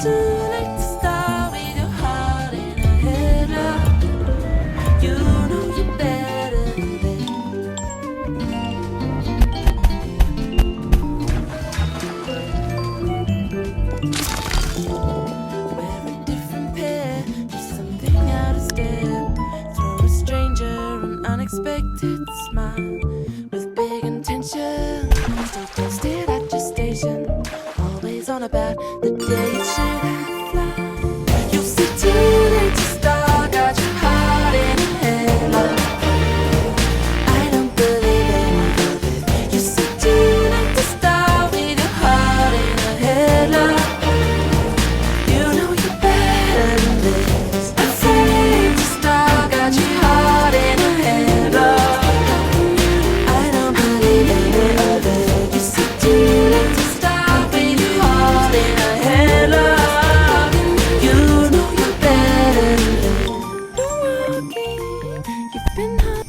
too late to start with your heart in a headlock. You know you're better than this. We're a different pair, just something out of step. Throw a stranger an unexpected smile with big intention. Stay posted at your station, always on about the day you should have fly. You see too late to start, got your heart in a headlock. I don't believe any of it. You see too late to start with your heart in a headlock. You know you're better than this. Afraid to start, got your heart in a headlock. I don't believe any of it. You see too late to start with your heart in a headlock. You know you're better than this. Been walking, you've been high.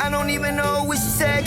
I don't even know what she said.